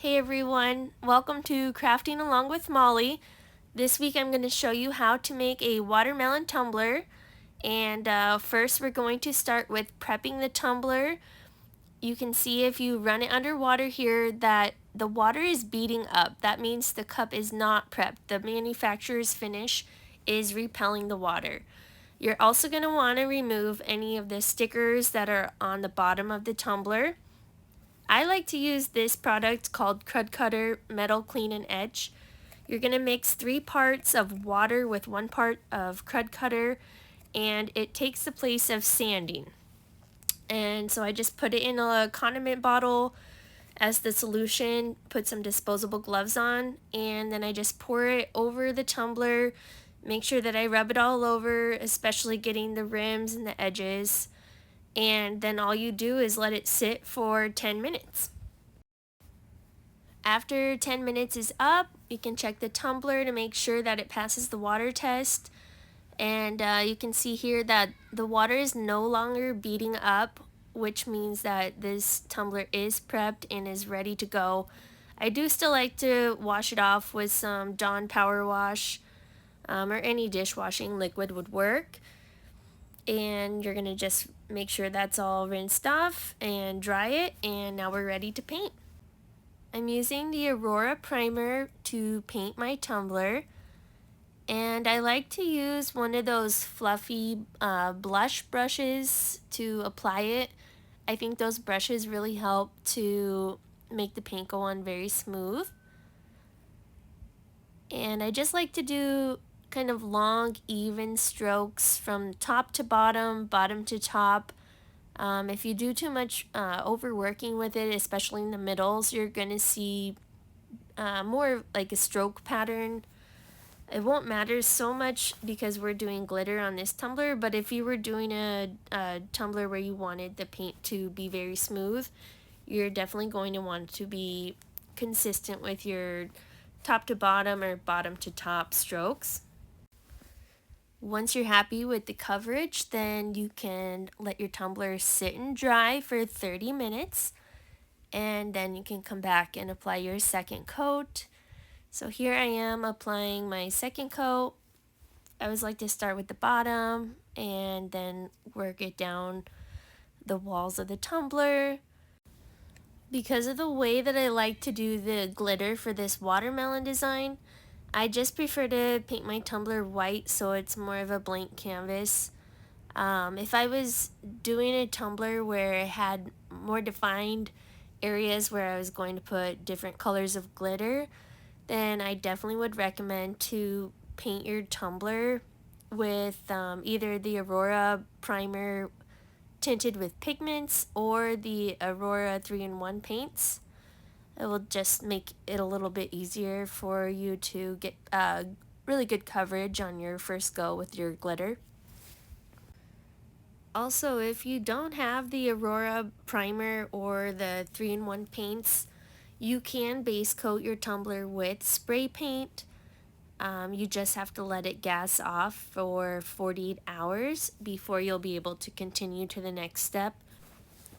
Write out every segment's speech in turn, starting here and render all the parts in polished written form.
Hey everyone, welcome to Crafting Along with Molly. This week I'm going to show you how to make a watermelon tumbler. And first we're going to start with prepping the tumbler. You can see if you run it underwater here that the water is beating up. That means the cup is not prepped. The manufacturer's finish is repelling the water. You're also going to want to remove any of the stickers that are on the bottom of the tumbler. I like to use this product called Crud Cutter Metal Clean and Edge. You're going to mix 3 parts of water with 1 part of Crud Cutter, and it takes the place of sanding. And so I just put it in a condiment bottle as the solution, put some disposable gloves on, and then I just pour it over the tumbler. Make sure that I rub it all over, especially getting the rims and the edges. And then all you do is let it sit for 10 minutes. After 10 minutes is up, you can check the tumbler to make sure that it passes the water test. And you can see here that the water is no longer beating up, which means that this tumbler is prepped and is ready to go. I do still like to wash it off with some Dawn Power Wash, or any dishwashing liquid would work. And you're going to just make sure that's all rinsed off and dry it, and now we're ready to paint. I'm using the Aurora primer to paint my tumbler, and I like to use one of those fluffy blush brushes to apply it. I think those brushes really help to make the paint go on very smooth. And I just like to do kind of long, even strokes from top to bottom, bottom to top. If you do too much overworking with it, especially in the middles, you're going to see more like a stroke pattern. It won't matter so much because we're doing glitter on this tumbler, but if you were doing a tumbler where you wanted the paint to be very smooth, you're definitely going to want to be consistent with your top to bottom or bottom to top strokes. Once you're happy with the coverage, then you can let your tumbler sit and dry for 30 minutes, and then you can come back and apply your second coat. So here I am applying my second coat. I always like to start with the bottom and then work it down the walls of the tumbler. Because of the way that I like to do the glitter for this watermelon design, I just prefer to paint my tumbler white so it's more of a blank canvas. If I was doing a tumbler where it had more defined areas where I was going to put different colors of glitter, then I definitely would recommend to paint your tumbler with either the Aurora primer tinted with pigments or the Aurora 3-in-1 paints. It will just make it a little bit easier for you to get really good coverage on your first go with your glitter. Also, if you don't have the Aurora primer or the 3-in-1 paints, you can base coat your tumbler with spray paint. You just have to let it gas off for 48 hours before you'll be able to continue to the next step.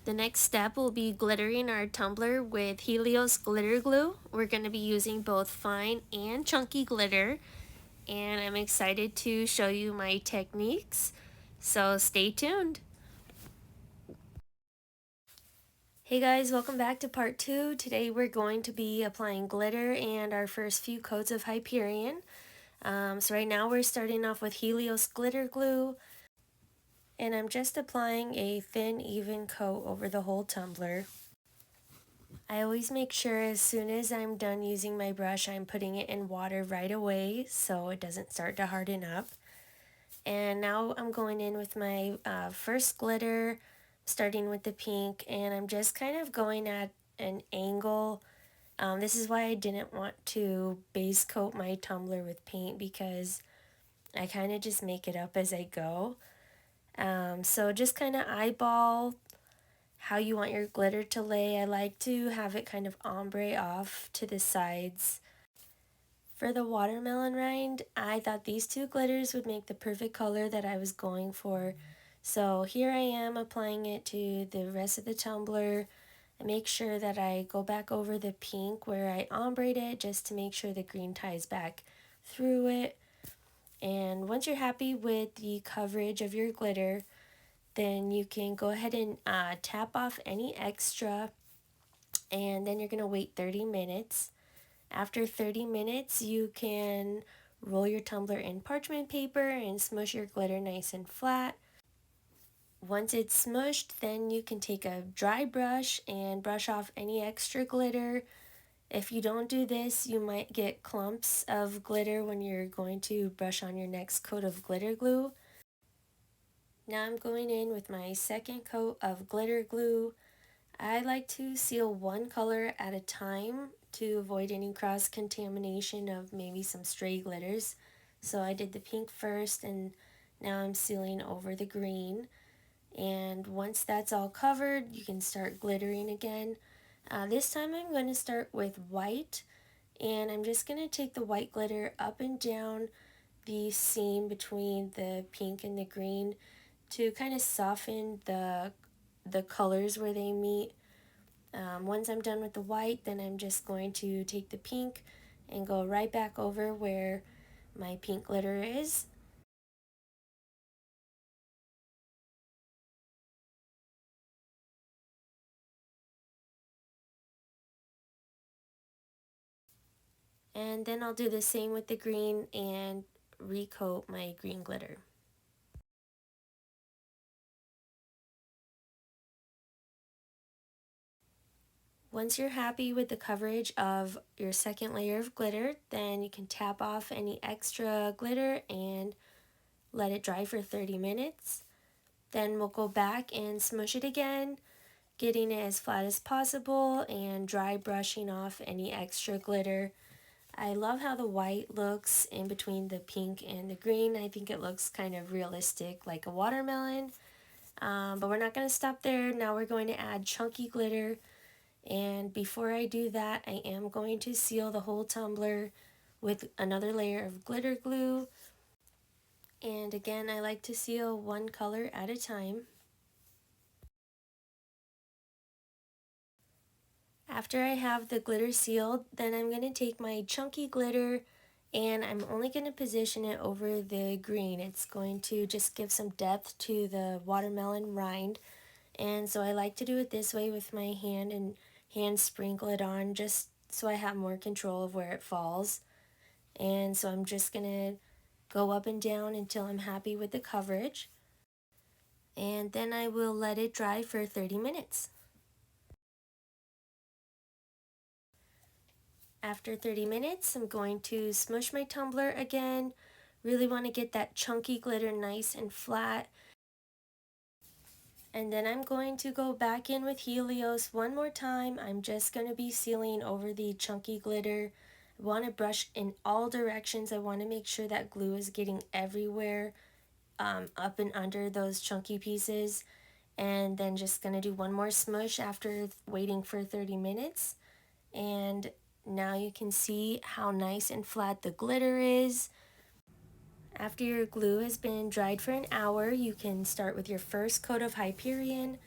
The next step will be glittering our tumbler with Helios glitter glue. We're going to be using both fine and chunky glitter, and I'm excited to show you my techniques, so stay tuned. Hey guys, welcome back to part 2. Today we're going to be applying glitter and our first few coats of Hyperion. So right now we're starting off with Helios glitter glue, and I'm just applying a thin, even coat over the whole tumbler. I always make sure as soon as I'm done using my brush, I'm putting it in water right away so it doesn't start to harden up. And now I'm going in with my first glitter, starting with the pink, and I'm just kind of going at an angle. This is why I didn't want to base coat my tumbler with paint, because I kind of just make it up as I go. So just kind of eyeball how you want your glitter to lay. I like to have it kind of ombre off to the sides. For the watermelon rind, I thought these 2 glitters would make the perfect color that I was going for. So here I am applying it to the rest of the tumbler. I make sure that I go back over the pink where I ombre it just to make sure the green ties back through it. And once you're happy with the coverage of your glitter, then you can go ahead and tap off any extra, and then you're going to wait 30 minutes. After 30 minutes, you can roll your tumbler in parchment paper and smush your glitter nice and flat. Once it's smushed, then you can take a dry brush and brush off any extra glitter. If you don't do this, you might get clumps of glitter when you're going to brush on your next coat of glitter glue. Now I'm going in with my second coat of glitter glue. I like to seal one color at a time to avoid any cross-contamination of maybe some stray glitters. So I did the pink first, and now I'm sealing over the green. And once that's all covered, you can start glittering again. This time I'm going to start with white, and I'm just going to take the white glitter up and down the seam between the pink and the green to kind of soften the colors where they meet. Once I'm done with the white, then I'm just going to take the pink and go right back over where my pink glitter is. And then I'll do the same with the green and recoat my green glitter. Once you're happy with the coverage of your second layer of glitter, then you can tap off any extra glitter and let it dry for 30 minutes. Then we'll go back and smush it again, getting it as flat as possible and dry brushing off any extra glitter. I love how the white looks in between the pink and the green. I think it looks kind of realistic, like a watermelon. But we're not going to stop there. Now we're going to add chunky glitter. And before I do that, I am going to seal the whole tumbler with another layer of glitter glue. And again, I like to seal one color at a time. After I have the glitter sealed, then I'm going to take my chunky glitter and I'm only going to position it over the green. It's going to just give some depth to the watermelon rind. And so I like to do it this way with my hand and hand sprinkle it on just so I have more control of where it falls. And so I'm just going to go up and down until I'm happy with the coverage. And then I will let it dry for 30 minutes. After 30 minutes, I'm going to smush my tumbler again. Really want to get that chunky glitter nice and flat. And then I'm going to go back in with Helios one more time. I'm just going to be sealing over the chunky glitter. I want to brush in all directions. I want to make sure that glue is getting everywhere, up and under those chunky pieces. And then just going to do one more smush after waiting for 30 minutes. And now you can see how nice and flat the glitter is. After your glue has been dried for an hour, you can start with your first coat of Hyperion.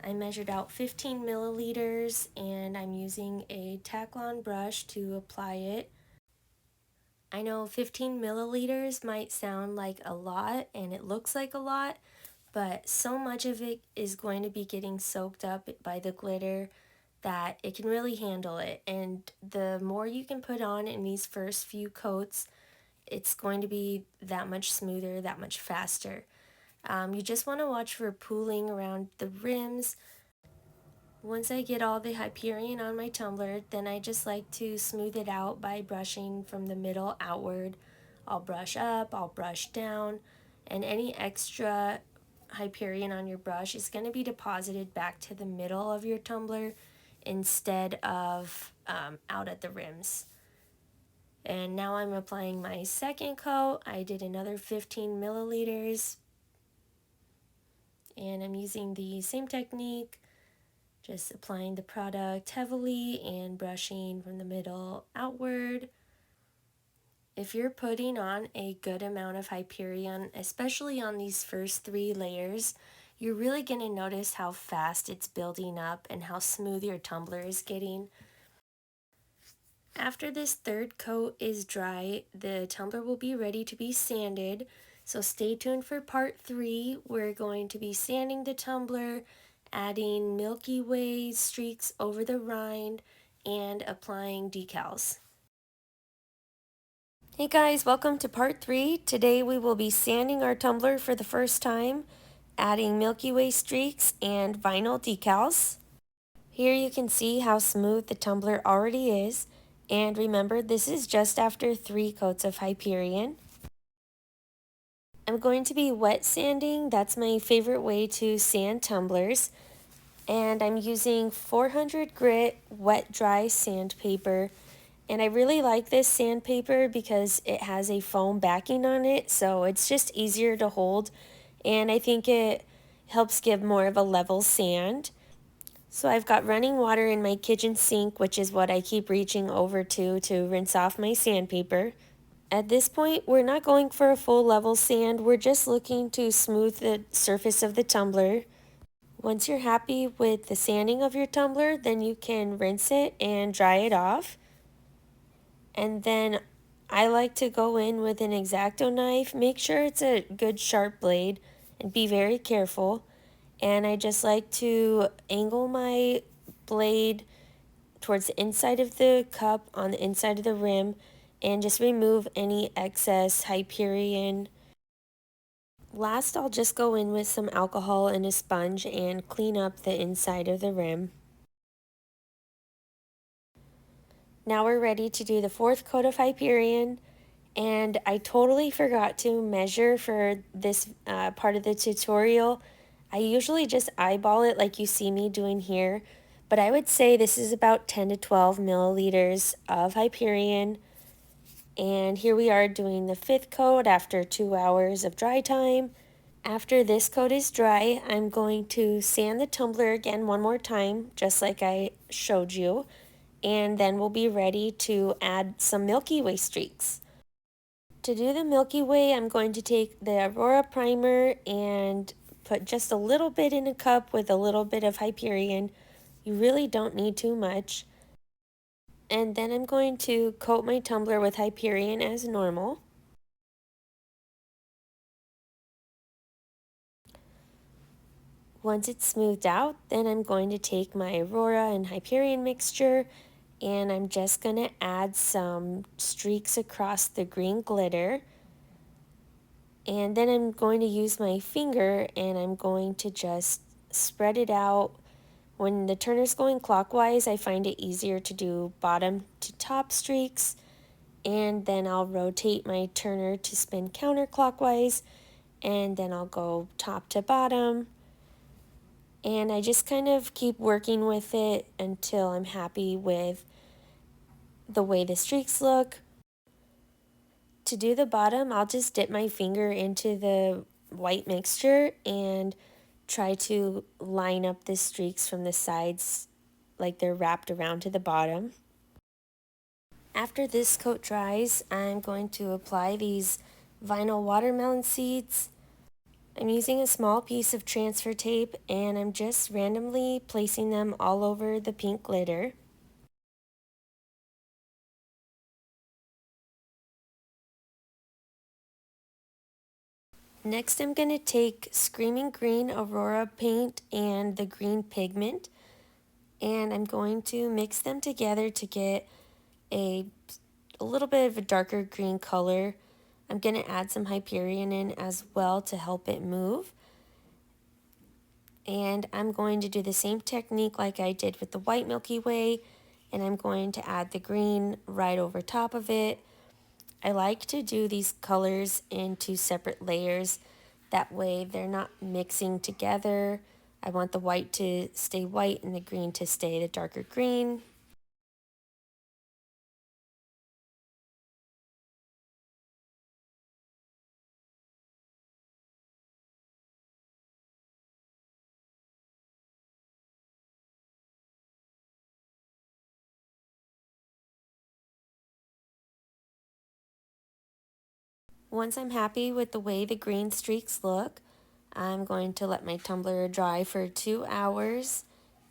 I measured out 15 milliliters and I'm using a Taklon brush to apply it. I know 15 milliliters might sound like a lot and it looks like a lot, but so much of it is going to be getting soaked up by the glitter that it can really handle it. And the more you can put on in these first few coats, it's going to be that much smoother, that much faster. You just want to watch for pooling around the rims. Once I get all the Hyperion on my tumbler, then I just like to smooth it out by brushing from the middle outward. I'll brush up, I'll brush down, and any extra Hyperion on your brush is going to be deposited back to the middle of your tumbler instead of out at the rims. And now I'm applying my second coat. I did another 15 milliliters and I'm using the same technique, just applying the product heavily and brushing from the middle outward. If you're putting on a good amount of Hyperion, especially on these first 3 layers, you're really going to notice how fast it's building up and how smooth your tumbler is getting. After this third coat is dry, the tumbler will be ready to be sanded. So stay tuned for part 3. We're going to be sanding the tumbler, adding Milky Way streaks over the rind, and applying decals. Hey guys, welcome to part 3. Today we will be sanding our tumbler for the first time, adding Milky Way streaks and vinyl decals. Here you can see how smooth the tumbler already is, and remember this is just after 3 coats of Hyperion. I'm going to be wet sanding. That's my favorite way to sand tumblers, and I'm using 400 grit wet dry sandpaper. And I really like this sandpaper because it has a foam backing on it, so it's just easier to hold, and I think it helps give more of a level sand. So I've got running water in my kitchen sink, which is what I keep reaching over to rinse off my sandpaper. At this point, we're not going for a full level sand, we're just looking to smooth the surface of the tumbler. Once you're happy with the sanding of your tumbler, then you can rinse it and dry it off. And then I like to go in with an X-Acto knife. Make sure it's a good sharp blade and be very careful. And I just like to angle my blade towards the inside of the cup on the inside of the rim and just remove any excess Hyperion. Last, I'll just go in with some alcohol and a sponge and clean up the inside of the rim. Now we're ready to do the 4th coat of Hyperion, and I totally forgot to measure for this part of the tutorial. I usually just eyeball it like you see me doing here, but I would say this is about 10 to 12 milliliters of Hyperion. And here we are doing the 5th coat after 2 hours of dry time. After this coat is dry, I'm going to sand the tumbler again one more time, just like I showed you, and then we'll be ready to add some Milky Way streaks. To do the Milky Way, I'm going to take the Aurora primer and put just a little bit in a cup with a little bit of Hyperion. You really don't need too much. And then I'm going to coat my tumbler with Hyperion as normal. Once it's smoothed out, then I'm going to take my Aurora and Hyperion mixture, and I'm just going to add some streaks across the green glitter. And then I'm going to use my finger and I'm going to just spread it out. When the turner's going clockwise, I find it easier to do bottom to top streaks, and then I'll rotate my turner to spin counterclockwise, and then I'll go top to bottom. And I just kind of keep working with it until I'm happy with the way the streaks look. To do the bottom, I'll just dip my finger into the white mixture and try to line up the streaks from the sides like they're wrapped around to the bottom. After this coat dries, I'm going to apply these vinyl watermelon seeds. I'm using a small piece of transfer tape and I'm just randomly placing them all over the pink glitter. Next, I'm going to take Screaming Green Aurora paint and the green pigment, and I'm going to mix them together to get a little bit of a darker green color. I'm going to add some Hyperion in as well to help it move. And I'm going to do the same technique like I did with the white Milky Way, and I'm going to add the green right over top of it. I like to do these colors in 2 separate layers. That way they're not mixing together. I want the white to stay white and the green to stay the darker green. Once I'm happy with the way the green streaks look, I'm going to let my tumbler dry for 2 hours,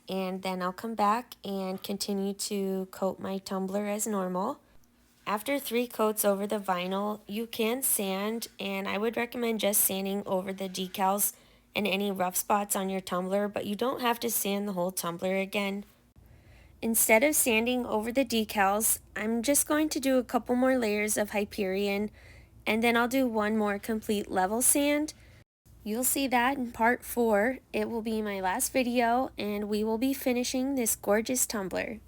and then I'll come back and continue to coat my tumbler as normal. After 3 coats over the vinyl, you can sand, and I would recommend just sanding over the decals and any rough spots on your tumbler, but you don't have to sand the whole tumbler again. Instead of sanding over the decals, I'm just going to do a couple more layers of Hyperion, and then I'll do one more complete level sand. You'll see that in part 4. It will be my last video, and we will be finishing this gorgeous tumbler.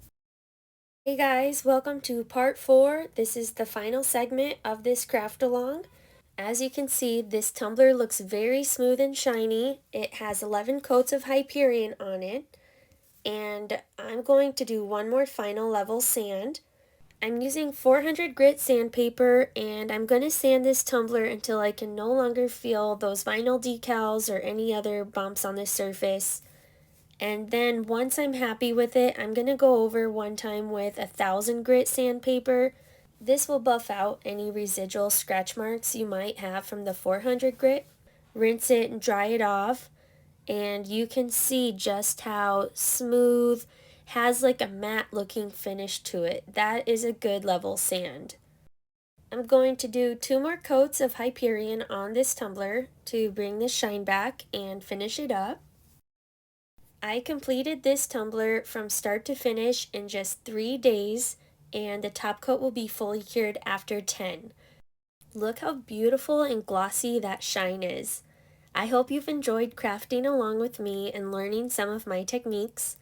Hey guys, welcome to part 4. This is the final segment of this craft along. As you can see, this tumbler looks very smooth and shiny. It has 11 coats of Hyperion on it, and I'm going to do one more final level sand. I'm using 400 grit sandpaper, and I'm going to sand this tumbler until I can no longer feel those vinyl decals or any other bumps on the surface. And then once I'm happy with it, I'm going to go over one time with 1000 grit sandpaper. This will buff out any residual scratch marks you might have from the 400 grit. Rinse it and dry it off, and you can see just how smooth, has like a matte looking finish to it. That is a good level sand. I'm going to do 2 more coats of Hyperion on this tumbler to bring the shine back and finish it up. I completed this tumbler from start to finish in just 3 days, and the top coat will be fully cured after 10. Look how beautiful and glossy that shine is. I hope you've enjoyed crafting along with me and learning some of my techniques.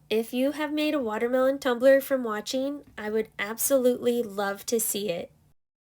If you have made a watermelon tumbler from watching, I would absolutely love to see it.